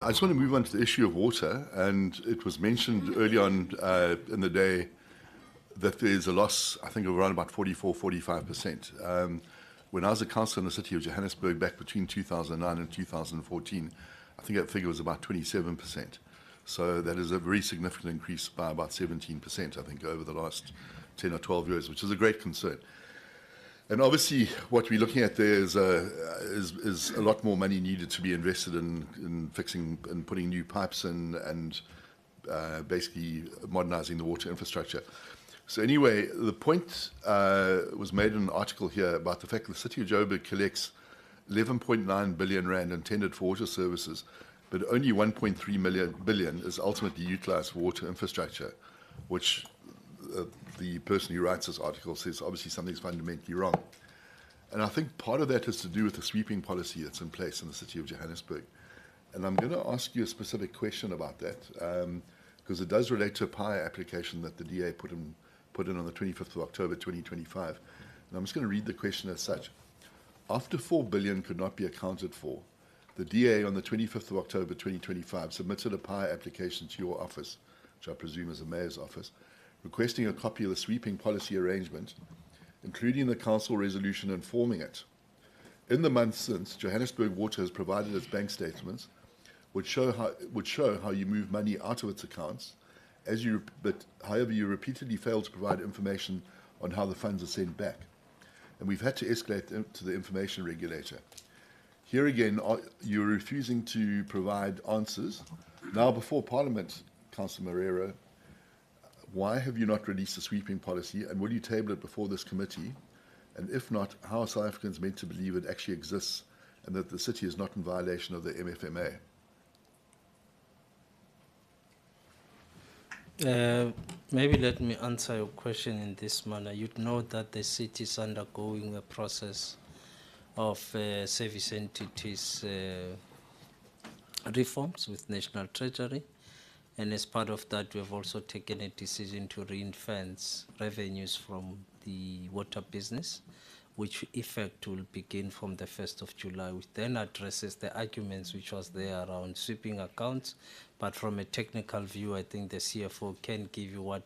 I just want to move on to the issue of water, and it was mentioned early on in the day that there's a loss, I think, of around about 45%. When I was a councillor in the city of Johannesburg back between 2009 and 2014, I think that figure was about 27%. So that is a very significant increase by about 17%, I think, over the last 10 or 12 years, which is a great concern. And obviously, what we're looking at there is a lot more money needed to be invested in fixing and putting new pipes in and basically modernizing the water infrastructure. So anyway, the point was made in an article here about the fact that the city of Joburg collects 11.9 billion rand intended for water services, but only 1.3 billion is ultimately utilized for water infrastructure, which the person who writes this article says obviously something's fundamentally wrong. And I think part of that has to do with the sweeping policy that's in place in the city of Johannesburg. And I'm going to ask you a specific question about that, because it does relate to a PIE application that the DA put in on the 25th of October 2025. And I'm just going to read the question as such. After 4 billion could not be accounted for, the DA on the 25th of October 2025 submitted a PIE application to your office, which I presume is the Mayor's office, requesting a copy of the sweeping policy arrangement, including the council resolution informing it. In the months since, Johannesburg Water has provided its bank statements, which show how you move money out of its accounts, but however you repeatedly fail to provide information on how the funds are sent back. And we've had to escalate to the information regulator. Here again, you're refusing to provide answers. Now before Parliament, Councillor Moreira, why have you not released the sweeping policy, and will you table it before this committee? And if not, how are South Africans meant to believe it actually exists and that the city is not in violation of the MFMA? Maybe let me answer your question in this manner. You'd know that the city is undergoing a process of service entities reforms with National Treasury. And as part of that, we have also taken a decision to ring-fence revenues from the water business, which effect will begin from the 1st of July, which then addresses the arguments which was there around sweeping accounts. But from a technical view, I think the CFO can give you what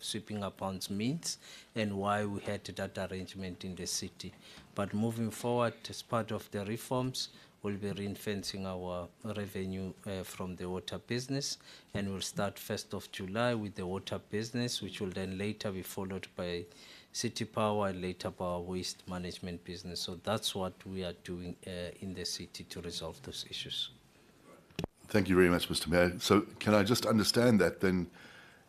sweeping accounts means and why we had that arrangement in the city. But moving forward, as part of the reforms, we'll be ring-fencing our revenue from the water business, and we'll start 1st of July with the water business, which will then later be followed by city power and later by our waste management business. So that's what we are doing in the city to resolve those issues. Thank you very much, Mr. Mayor. So can I just understand that then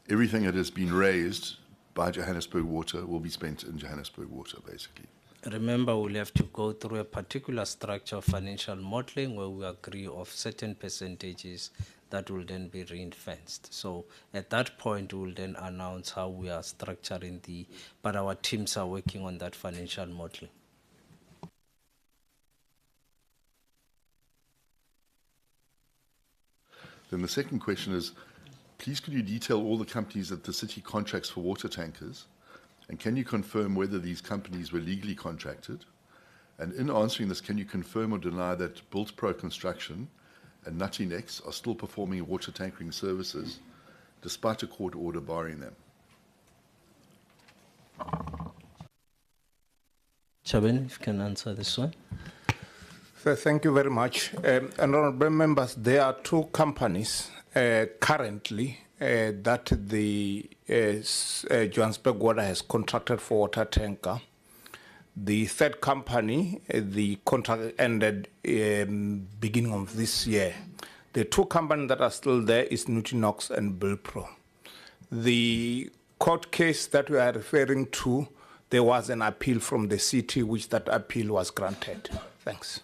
everything that has been raised by Johannesburg Water will be spent in Johannesburg Water, basically? Remember, we'll have to go through a particular structure of financial modeling where we agree of certain percentages that will then be ring-fenced. So at that point, we'll then announce how we are structuring but our teams are working on that financial modeling. Then the second question is, please could you detail all the companies that the city contracts for water tankers? And can you confirm whether these companies were legally contracted? And in answering this, can you confirm or deny that Built Pro Construction and Nutty Necks are still performing water tankering services despite a court order barring them? Chabeni, if you can answer this one. So thank you very much. Honorable members, there are two companies currently that the Johannesburg Water has contracted for water tanker. The third company, the contract ended beginning of this year. The two companies that are still there is Nutinox and Bilpro. The court case that we are referring to, there was an appeal from the city, which that appeal was granted. Thanks.